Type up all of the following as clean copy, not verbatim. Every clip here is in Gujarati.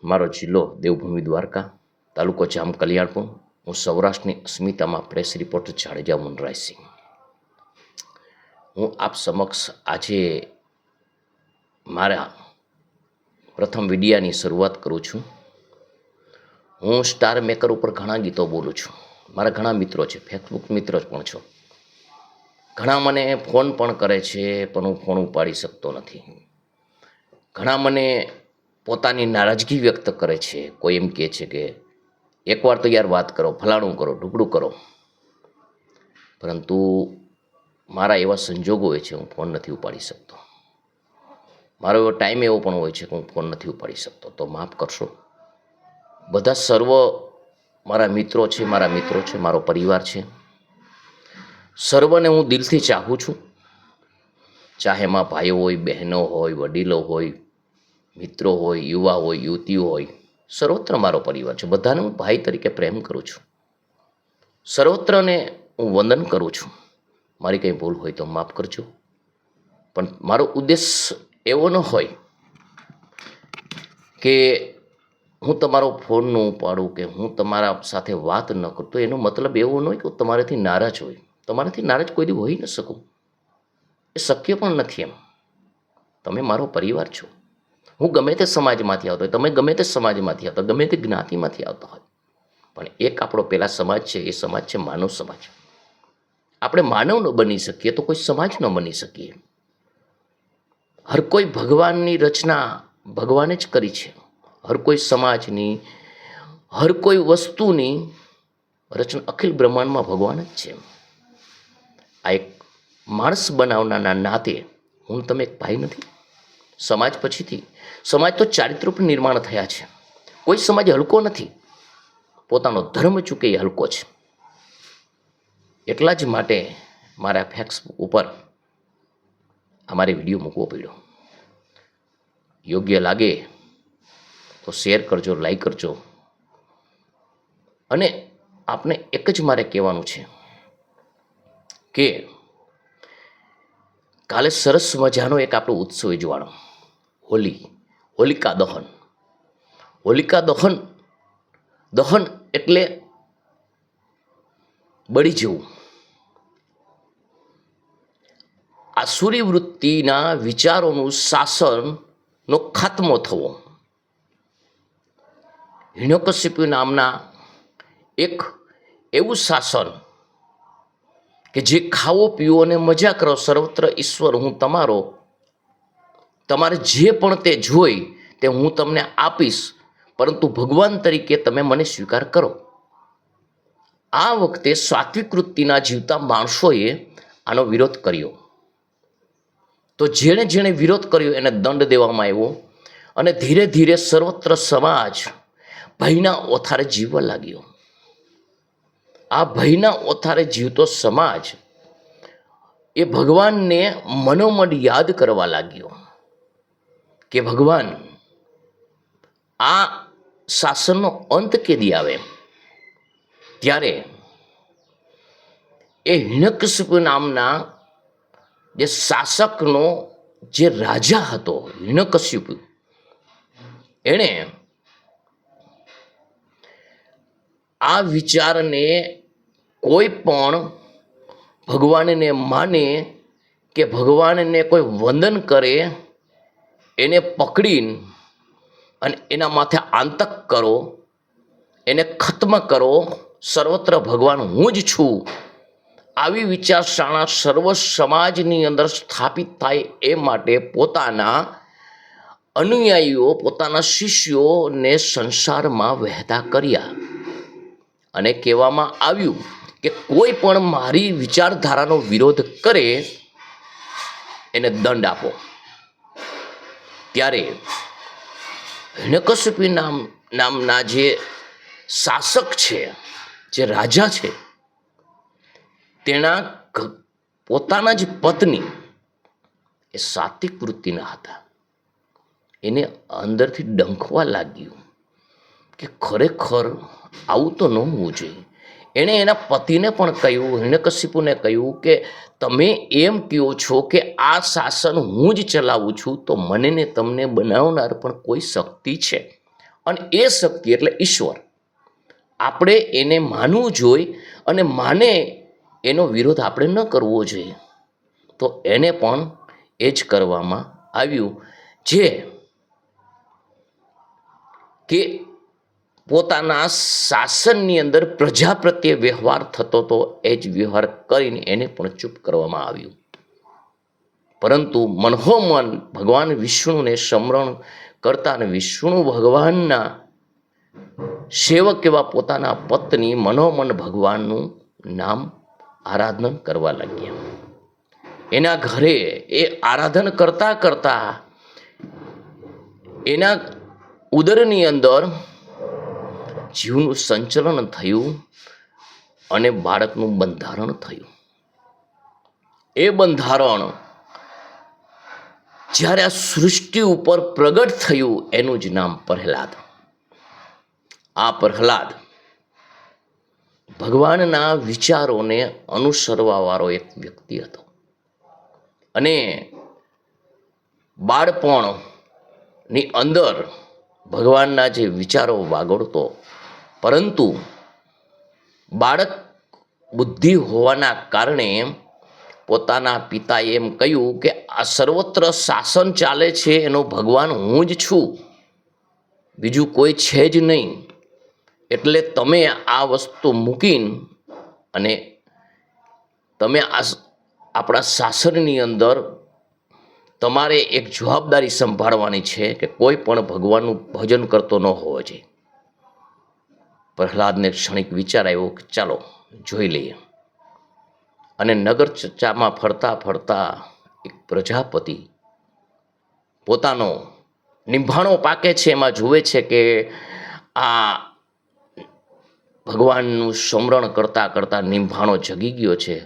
મારો જિલ્લો દેવભૂમિ દ્વારકા, તાલુકો જામ કલ્યાણપુર. હું સૌરાષ્ટ્રની અસ્મિતામાં પ્રેસ રિપોર્ટર જાડેજા મુનરાજસિંહ. હું આપ સમક્ષ આજે મારા પ્રથમ વિડિયાની શરૂઆત કરું છું. હું સ્ટાર મેકર ઉપર ઘણા ગીતો બોલું છું. મારા ઘણા મિત્રો છે, ફેસબુક મિત્ર પણ છો. ઘણા મને ફોન પણ કરે છે, પણ હું ફોન ઉપાડી શકતો નથી. ઘણા મને પોતાની નારાજગી વ્યક્ત કરે છે. કોઈ એમ કહે છે કે એકવાર તો યાર વાત કરો, ફલાણું કરો, ઢુકડું કરો. પરંતુ મારા એવા સંજોગો હોય છે, હું ફોન નથી ઉપાડી શકતો. મારો એવો ટાઈમ એવો પણ હોય છે કે હું ફોન નથી ઉપાડી શકતો. તો માફ કરશો. બધા સર્વ મારા મિત્રો છે, મારો પરિવાર છે. સર્વને હું દિલથી ચાહું છું. ચાહે એમાં ભાઈઓ હોય, બહેનો હોય, વડીલો હોય, મિત્રો હોય, યુવા હોય, યુવતીઓ હોય, સર્વત્ર મારો પરિવાર છે. બધાને હું ભાઈ તરીકે પ્રેમ કરું છું. સર્વત્રને હું વંદન કરું છું. મારી કંઈ ભૂલ હોય તો માફ કરજો. પણ મારો ઉદ્દેશ એવો ન હોય કે હું તમારો ફોન ન ઉપાડું, કે હું તમારા સાથે વાત ન કરું. તો એનો મતલબ એવો ન હોય કે તમારાથી નારાજ હોય. તમારાથી નારાજ કોઈ દી હોઈ ન શકું. એ શક્ય પણ નથી. એમ તમે મારો પરિવાર છો. હું ગમે તે સમાજમાંથી આવતો હોય, તમે ગમે તે સમાજમાંથી આવતા, ગમે તે જ્ઞાતિમાંથી આવતા હોય, પણ એક આપણો પહેલા સમાજ છે. એ સમાજ છે માનવ સમાજ. આપણે માનવ ન બની શકીએ તો કોઈ સમાજ ન બની શકીએ. હર કોઈ ભગવાનની રચના ભગવાને જ કરી છે. હર કોઈ સમાજની, હર કોઈ વસ્તુની રચના અખિલ બ્રહ્માંડમાં ભગવાન જ છે. આ એક માણસ બનાવનારના નાતે હું તમે એક ભાઈ નથી. સમાજ પછીથી, સમાજ તો ચારિત્ર પર નિર્માણ થયા છે. કોઈ સમાજ હલકો નથી. પોતાનો ધર્મ ચૂકે એ હલકો છે. એટલા જ માટે મારા ફેસબુક ઉપર અમારે વિડીયો મૂકવો પડ્યો. યોગ્ય લાગે તો શેર કરજો, લાઈક કરજો. અને આપને એક જ મારે કહેવાનું છે કે કાલે સરસ મજાનો એક આપણો ઉત્સવ ઉજવાણો, હોલિકા દહન. હોલિકા દહન એટલે બળી જવું. આસુરી વૃત્તિના વિચારોનું શાસનનો ખાત્મો થવો. હિરણ્યકશિપુ નામના એક એવું શાસન કે જે ખાવો પીવો અને મજા કરો, સર્વત્ર ઈશ્વર હું તમારો, તમારે જે પણ તે જોઈ તે હું તમને આપીશ, પરંતુ ભગવાન તરીકે તમે મને સ્વીકાર કરો. આ વખતે સાત્વિક વૃત્તિના જીવતા માણસોએ આનો વિરોધ કર્યો. તો જેણે વિરોધ કર્યો એને દંડ દેવામાં આવ્યો. અને ધીરે ધીરે સર્વત્ર સમાજ ભયના ઓથારે જીવવા લાગ્યો. આ ભયના ઓથારે જીવતો સમાજ એ ભગવાનને મનોમન યાદ કરવા લાગ્યો કે ભગવાન, આ શાસનનો અંત કેદી આવે? ત્યારે એ હિરણ્યકશિપુ નામના જે શાસકનો જે રાજા હતો, હિરણ્યકશિપુ, એણે આ વિચારને કોઈ પણ ભગવાનને માને કે ભગવાનને કોઈ વંદન કરે એને પકડીને અને એના માથે આંતક કરો, એને ખત્મ કરો. સર્વત્ર ભગવાન હું જ છું, આવી વિચારધારણા સર્વ સમાજની અંદર સ્થાપિત થાય એ માટે પોતાના અનુયાયીઓ, પોતાના શિષ્યોને સંસારમાં વહેતા કર્યા. અને કહેવામાં આવ્યું કે કોઈ પણ મારી વિચારધારાનો વિરોધ કરે એને દંડ આપો. ત્યારે હિરણ્યકશિપુ નામના જે શાસક છે, જે રાજા છે, તેના પોતાના જ પત્ની એ સાત્વિક વૃત્તિના હતા. એને અંદરથી ડંખવા લાગ્યું કે ખરેખર આવું તો ન હોવું જોઈએ. એણે એના પતિને પણ કહ્યું, હિરણ્યકશિપુને કહ્યું કે તમે એમ કહો છો કે આ શાસન હું જ ચલાવું છું, તો મને ને તમને બનાવનાર પણ કોઈ શક્તિ છે. અને એ શક્તિ એટલે ઈશ્વર, આપણે એને માનવું જોઈએ અને માને એનો વિરોધ આપણે ન કરવો જોઈએ. તો એને પણ એ જ કરવામાં આવ્યું, જે કે પોતાના શાસનની અંદર પ્રજા પ્રત્યે વ્યવહાર થતો હતો એ જ વ્યવહાર કરીને એને પણ ચૂપ કરવામાં આવ્યું. પરંતુ મનોમન ભગવાન વિષ્ણુને સ્મરણ કરતા અને વિષ્ણુ ભગવાનના સેવક એવા પોતાના પત્ની મનોમન ભગવાનનું નામ આરાધન કરવા લાગ્યા. એના ઘરે એ આરાધન કરતા કરતા એના ઉદરની અંદર જીવનું સંચલન થયું અને બાળકનું બંધારણ થયું. એ બંધારણ જ્યારે આ સૃષ્ટિ ઉપર પ્રગટ થયું એનું જ નામ પ્રહલાદ. આ પ્રહલાદ ભગવાનના વિચારોને અનુસરવા વાળો એક વ્યક્તિ હતો અને બાળપણની અંદર ભગવાનના જે વિચારો વાગોળતો, પરંતુ બાળક બુદ્ધિ હોવાના કારણે પોતાના પિતાએ એમ કહ્યું કે આ સર્વત્ર શાસન ચાલે છે એનો ભગવાન હું જ છું, બીજું કોઈ છે જ નહીં. એટલે તમે આ વસ્તુ મૂકીને અને તમે આપણા શાસનની અંદર તમારે એક જવાબદારી સંભાળવાની છે કે કોઈ પણ ભગવાનનું ભજન કરતો ન હોવો જોઈએ. પ્રહલાદને ક્ષણિક વિચાર આવ્યો કે ચાલો જોઈ લઈએ. અને નગર ચર્ચામાં ફરતા ફરતા એક પ્રજાપતિ પોતાનો નિંભાણો પાકે છે, એમાં જુએ છે કે આ ભગવાનનું સ્મરણ કરતા કરતા નિંભાણો જગી ગયો છે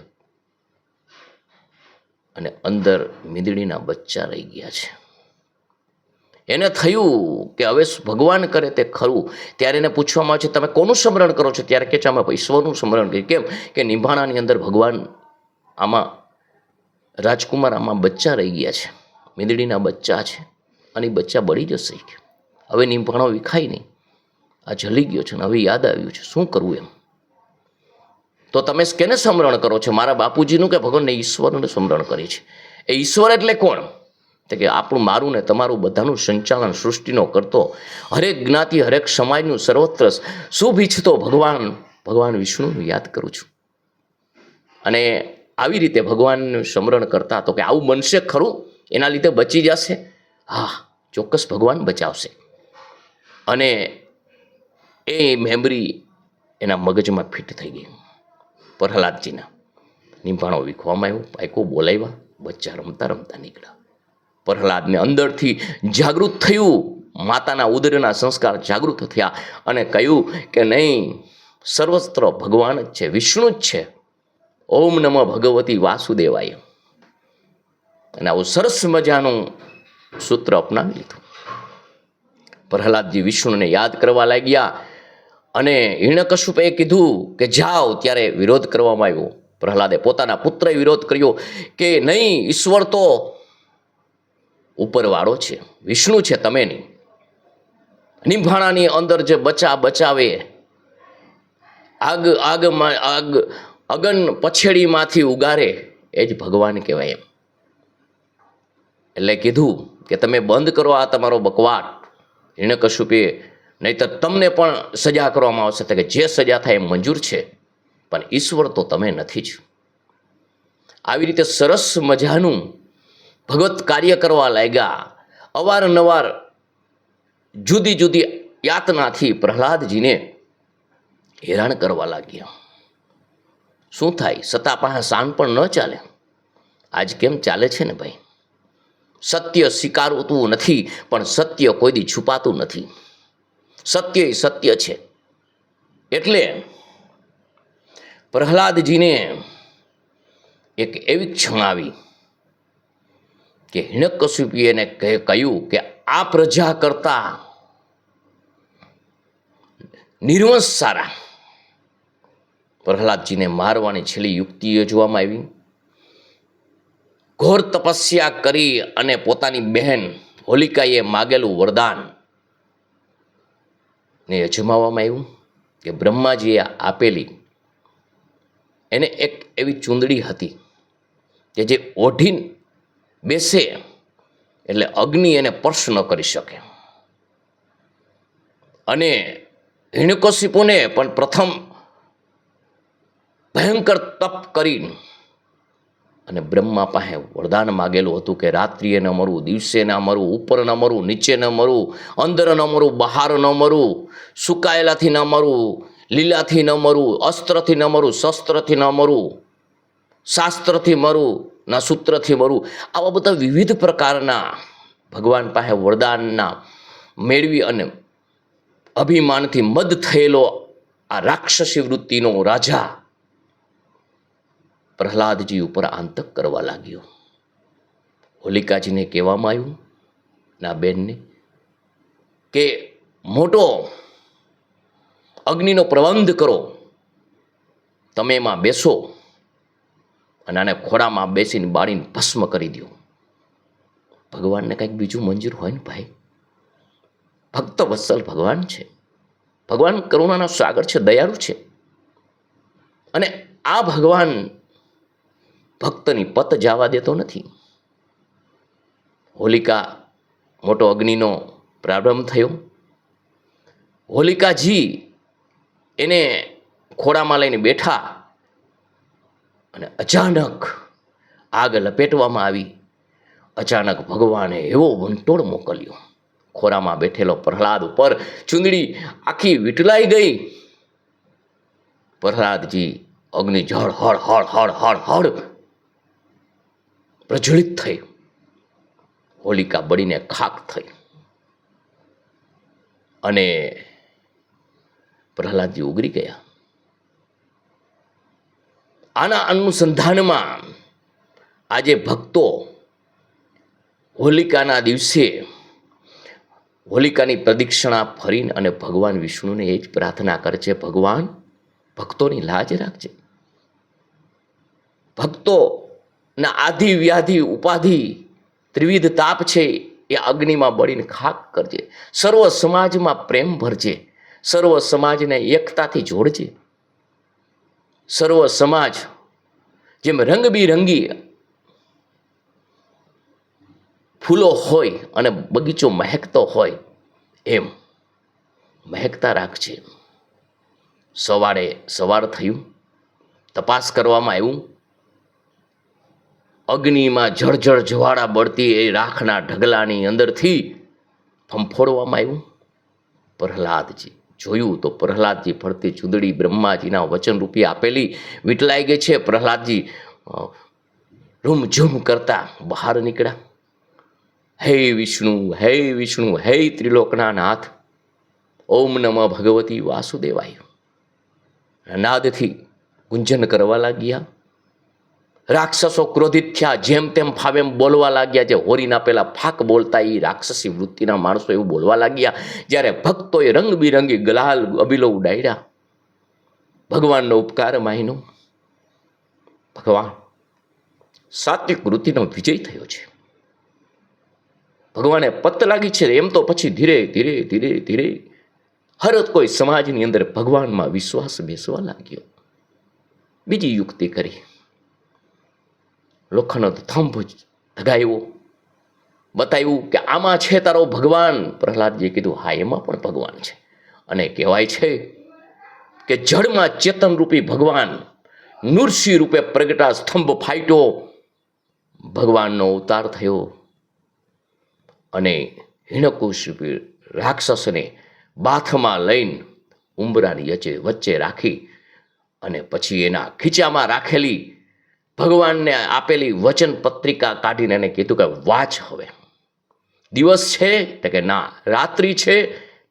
અને અંદર મીંદડીના બચ્ચા રહી ગયા છે. એને થયું કે હવે ભગવાન કરે તે ખરું. ત્યારે એને પૂછવામાં આવે છે તમે કોનું સ્મરણ કરો છો? ત્યારે કે છે અમે ઈશ્વરનું સ્મરણ કરીએ. કેમ કે નિંભાણાની અંદર ભગવાન, આમાં રાજકુમાર, આમાં બચ્ચા રહી ગયા છે, મીંદડીના બચ્ચા છે અને એ બચ્ચા બળી જશે. હવે નિંભાણો વિખાય નહીં, આ જલી ગયો છે ને હવે યાદ આવ્યું છે, શું કરવું એમ? તો તમે કેને સ્મરણ કરો છો? મારા બાપુજીનું કે ભગવાનને? ઈશ્વરને સ્મરણ કરી છે. એ ઈશ્વર એટલે કોણ? તો કે આપણું, મારું ને તમારું બધાનું સંચાલન સૃષ્ટિનો કરતો, હરેક જ્ઞાતિ હરેક સમાજનું સર્વત્ર શુભ ઈચ્છતો ભગવાન વિષ્ણુનું યાદ કરું છું. અને આવી રીતે ભગવાનનું સ્મરણ કરતા તો કે આવું બનશે ખરું? એના લીધે બચી જશે? હા, ચોક્કસ ભગવાન બચાવશે. અને એ મેમરી એના મગજમાં ફિટ થઈ ગઈ. પ્રહલાદજીના નિંભાણો વીખવામાં આવ્યો, પાયકો બોલાવ્યા, બચ્ચા રમતા રમતા નીકળ્યા. પ્રહલાદને અંદરથી જાગૃત થયું, માતાના ઉદરના સંસ્કાર જાગૃત થયા અને કહ્યું કે નહીં, સર્વત્ર ભગવાન જ છે, વિષ્ણુ જ છે. ઓમ નમઃ ભગવતી વાસુદેવાય. અને આવું સરસ મજાનું સૂત્ર અપનાવી લીધું. પ્રહલાદજી વિષ્ણુને યાદ કરવા લાગ્યા અને હિરણ્યકશ્યપે કીધું કે જાઓ. ત્યારે વિરોધ કરવામાં આવ્યો. પ્રહલાદે પોતાના પુત્રએ વિરોધ કર્યો કે નહીં, ઈશ્વર તો ઉપરવાળો છે, વિષ્ણુ છે, તમે નહીં. નિંભાણાની અંદર જે બચાવે, અગન પછેડીમાંથી ઉગારે, એ જ ભગવાન કહેવાય એમ. એટલે કીધું કે તમે બંધ કરો આ તમારો બકવાટ. હિરણ્યકશ્યપે, નહીં તો તમને પણ સજા કરવામાં આવશે. તો કે જે સજા થાય એ મંજૂર છે, પણ ઈશ્વર તો તમે નથી જ. આવી રીતે સરસ મજાનું ભગવત કાર્ય કરવા લાગ્યા. અવારનવાર જુદી જુદી યાતનાથી પ્રહલાદજીને હેરાન કરવા લાગ્યા. શું થાય? સત્તા પાસે શાન પણ ન ચાલે. આજ કેમ ચાલે છે ને ભાઈ? સત્ય સ્વીકારતું નથી, પણ સત્ય કોઈ દી છુપાતું નથી. સત્ય એ સત્ય છે. એટલે પ્રહલાદજીને એક એવી ક્ષણ આવી કે હિરણ્યકશ્યપે એને કહ્યું કે આ પ્રજા કરતા નિર્વંશ સારા. પ્રહલાદજીને મારવાની છેલ્લી યુક્તિ યોજવામાં આવી. ઘોર તપસ્યા કરી અને પોતાની બહેન હોલિકાએ માગેલું વરદાન ને અજમાવવામાં આવ્યું કે બ્રહ્માજીએ આપેલી એને એક એવી ચૂંદડી હતી કે જે ઓઢીને બેસે એટલે અગ્નિ એને સ્પર્શ ન કરી શકે. અને હિરણ્યકશિપુને પણ પ્રથમ ભયંકર તપ કરીને અને બ્રહ્મા પાસે વરદાન માગેલું હતું કે રાત્રિએ ન મરવું, દિવસે ન મરવું, ઉપર ન મરવું, નીચે ન મરવું, અંદર ન મરવું, બહાર ન મરવું, સુકાયેલાથી ન મરવું, લીલાથી ન મરવું, અસ્ત્રથી ન મરવું, શસ્ત્રથી ન મરવું, શાસ્ત્રથી મરવું, ના સૂત્રથી મરવું. આવા બધા વિવિધ પ્રકારના ભગવાન પાસે વરદાનના મેળવી અને અભિમાનથી મદ થયેલો આ રાક્ષસી વૃત્તિનો રાજા પ્રહલાદજી ઉપર આંતક કરવા લાગ્યો. હોલિકાજીને કહેવામાં આવ્યું ના બેનને કે મોટો અગ્નિનો પ્રબંધ કરો, તમે એમાં બેસો અને આને ખોળામાં બેસીને બાળીને ભસ્મ કરી દો. ભગવાનને કંઈક બીજું મંજૂર હોય ને ભાઈ. ભક્ત વત્સલ ભગવાન છે. ભગવાન કરુણાનો સાગર છે, દયાળુ છે. અને આ ભગવાન ભક્તની પત જવા દેતો નથી. હોલિકા મોટો અગ્નિનો પ્રારંભ થયો. હોલિકાજી એને ખોળામાં લઈને બેઠા અને અચાનક આગ લપેટવામાં આવી. અચાનક ભગવાને એવો વંટોળ મોકલ્યો. ખોરામાં બેઠેલો પ્રહલાદ ઉપર ચૂંદડી આખી વીંટળાઈ ગઈ. પ્રહલાદજી અગ્નિ જળ હળ હળ હળ હળ હળ પ્રજ્વલિત થઈ. હોલિકા બળીને ખાક થઈ અને પ્રહલાદજી ઉગરી ગયા. આના અનુસંધાનમાં આજે ભક્તો હોલિકાના દિવસે હોલિકાની પ્રદક્ષિણા ફરીને અને ભગવાન વિષ્ણુને એ જ પ્રાર્થના કરે છે, ભગવાન ભક્તોની લાજ રાખજે. ભક્તોના આધિ વ્યાધિ ઉપાધિ ત્રિવિધ તાપ છે એ અગ્નિમાં બળીને ખાક કરજે. સર્વ સમાજમાં પ્રેમ ભરજે. સર્વ સમાજને એકતાથી જોડજે. સર્વ સમાજ જેમ રંગબેરંગી ફૂલો હોય અને બગીચો મહેકતો હોય એમ મહેકતા રાખજે. સવાર થયું, તપાસ કરવામાં આવ્યું. અગ્નિમાં જળજળ જ્વાળા બળતી એ રાખના ઢગલાની અંદરથી ફંફોડવામાં આવ્યું. પ્રહલાદજી જોયું તો પ્રહલાદજી ફરતી ચૂંદડી બ્રહ્માજીના વચનરૂપી આપેલી વીંટળાઈ ગઈ છે. પ્રહલાદજી રૂમઝૂમ કરતા બહાર નીકળ્યા. હે વિષ્ણુ, હે વિષ્ણુ, હે ત્રિલોકના નાથ, ઓમ નમઃ ભગવતી વાસુદેવાય નાદથી ગુંજન કરવા લાગ્યા. રાક્ષસો ક્રોધિત થયા, જેમ તેમ ફાવેમ બોલવા લાગ્યા. જે હોરીના પેલા ફાક બોલતા એ રાક્ષસી વૃત્તિના માણસો એવું બોલવા લાગ્યા. જ્યારે ભક્તોએ રંગબિરંગી ગલાલ અબીલો ઉડાડ્યા. ભગવાનનો ઉપકાર માયનો. ભગવાન સાત્વિક વૃત્તિનો વિજય થયો છે. ભગવાને પત લાગી છે. એમ તો પછી ધીરે ધીરે ધીરે ધીરે હર કોઈ સમાજની અંદર ભગવાનમાં વિશ્વાસ બેસવા લાગ્યો. બીજી યુક્તિ કરી. લોખંડનો થંભ ધગાવ્યો, બતાવ્યું કે આમાં છે તારો ભગવાન. પ્રહલાદજીએ કીધું હા, એમાં પણ ભગવાન છે. અને કહેવાય છે કે જળમાં ચેતનરૂપી ભગવાન નૃસિંહ રૂપે પ્રગટા. સ્તંભ ફાટ્યો, ભગવાનનો અવતાર થયો અને હિરણ્યકશિપુ રાક્ષસને બાથમાં લઈને ઉંબરાની વચ્ચે રાખી અને પછી એના ખીચામાં રાખેલી ભગવાનને આપેલી વચન પત્રિકા કાઢીને એને કીધું કે વાંચ. હવે દિવસ છે તે કે ના, રાત્રિ છે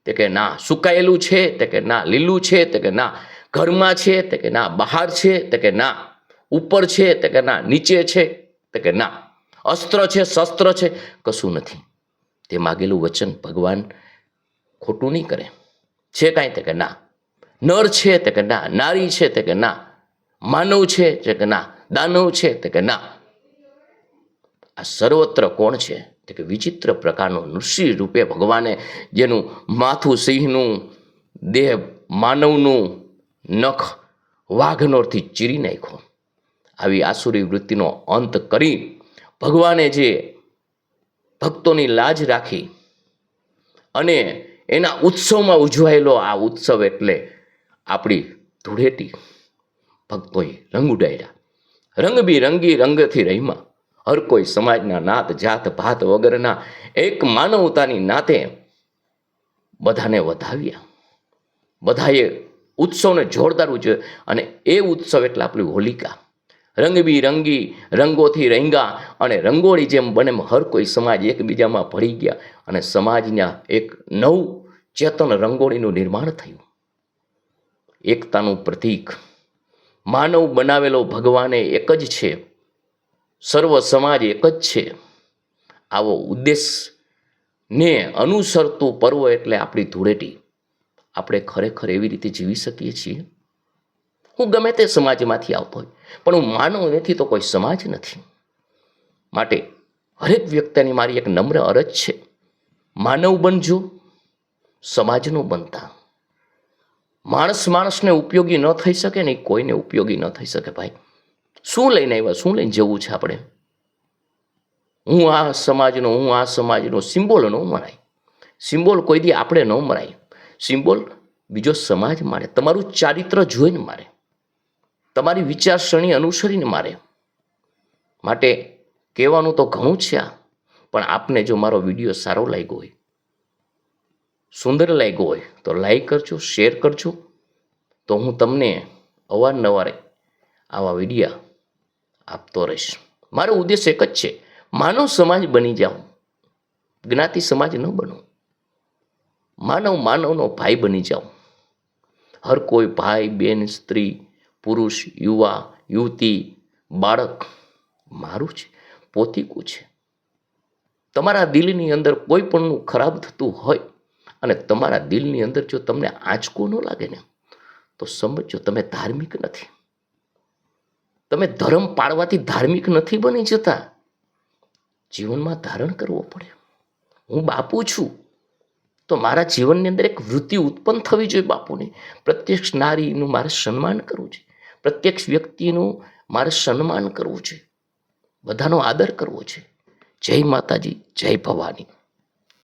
તે કે ના, સુકાયેલું છે તે કે ના, લીલું છે તે કે ના, ઘરમાં છે તે કે ના, બહાર છે તે કે ના, ઉપર છે તે કે ના, નીચે છે તે કે ના, અસ્ત્ર છે શસ્ત્ર છે કશું નથી. તે માગેલું વચન ભગવાન ખોટું નહીં કરે. છે કાંઈ તે કે ના, નર છે તે કે ના, નારી છે તે કે ના, માનવ છે તે કે ના, દાનવ છે તે કે ના. આ સર્વત્ર કોણ છે તે કે વિચિત્ર પ્રકારનો નૃસિંહ રૂપે ભગવાને જેનું માથું સિંહનું, દેહ માનવનું નખ વાઘનોરથી ચીરી નાખ્યો. આવી આસુરી વૃત્તિનો અંત કરી ભગવાને જે ભક્તોની લાજ રાખી અને એના ઉત્સવમાં ઉજવાયેલો આ ઉત્સવ એટલે આપણી ધૂળેટી. ભક્તોએ રંગ ઉડાડ્યા, રંગબેરંગી રંગથી રહીમાં. હર કોઈ સમાજના નાત જાત ભાત વગરના એક માનવતાની નાતે બધાને વધાવ્યા. બધાએ ઉત્સવને જોરદાર ઉજવ્યો અને એ ઉત્સવ એટલે આપણી હોલિકા. રંગબેરંગી રંગોથી રંગા અને રંગોળી જેમ બને હર કોઈ સમાજ એકબીજામાં ભળી ગયા અને સમાજના એક નવું ચેતન રંગોળીનું નિર્માણ થયું. એકતાનું પ્રતીક માનવ બનાવેલો ભગવાને એક જ છે, સર્વ સમાજ એક જ છે. આવો ઉદ્દેશને અનુસરતું પર્વ એટલે આપણી ધૂળેટી. આપણે ખરેખર એવી રીતે જીવી શકીએ છીએ. હું ગમે તે સમાજમાંથી આવતો હોય પણ હું માનવ નથી તો કોઈ સમાજ નથી. માટે હરેક વ્યક્તિની મારી એક નમ્ર અરજ છે, માનવ બનજો, સમાજનો બનતા. માણસને ઉપયોગી ન થઈ શકે ને કોઈને ઉપયોગી ન થઈ શકે. ભાઈ શું લઈને આવ્યા, શું લઈને જવું છે આપણે? હું આ સમાજનો સિમ્બોલ ન મરાય. સિમ્બોલ કોઈ દી આપણે ન મરાય. સિમ્બોલ બીજો સમાજ મારે, તમારું ચારિત્ર જોઈને મારે, તમારી વિચારસરણી અનુસરીને મારે. માટે કહેવાનું તો ઘણું છે આ, પણ આપને જો મારો વિડીયો સારો લાગ્યો હોય, સુંદર લાગ્યો હોય તો લાઈક કરજો, શેર કરજો. તો હું તમને અવારનવાર આવા વિડીયા આપતો રહીશ. મારો ઉદ્દેશ એક જ છે, માનવ સમાજ બની જાઉં, જ્ઞાતિ સમાજ ન બનો. માનવનો ભાઈ બની જાઉં. હર કોઈ ભાઈ બેન, સ્ત્રી પુરુષ, યુવા યુવતી, બાળક મારું છે, પોતીકું છે. તમારા દિલની અંદર કોઈ પણનું ખરાબ થતું હોય અને તમારા દિલની અંદર જો તમને આંચકો ન લાગે ને તો સમજો તમે ધાર્મિક નથી. તમે ધર્મ પાળવાથી ધાર્મિક નથી બની જતા. જીવનમાં ધારણ કરવો પડે. હું બાપુ છું તો મારા જીવનની અંદર એક વૃત્તિ ઉત્પન્ન થવી જોઈએ બાપુની. પ્રત્યેક નારીનું મારે સન્માન કરવું છે, પ્રત્યેક વ્યક્તિનું મારે સન્માન કરવું છે, બધાનો આદર કરવો છે. જય માતાજી, જય ભવાની.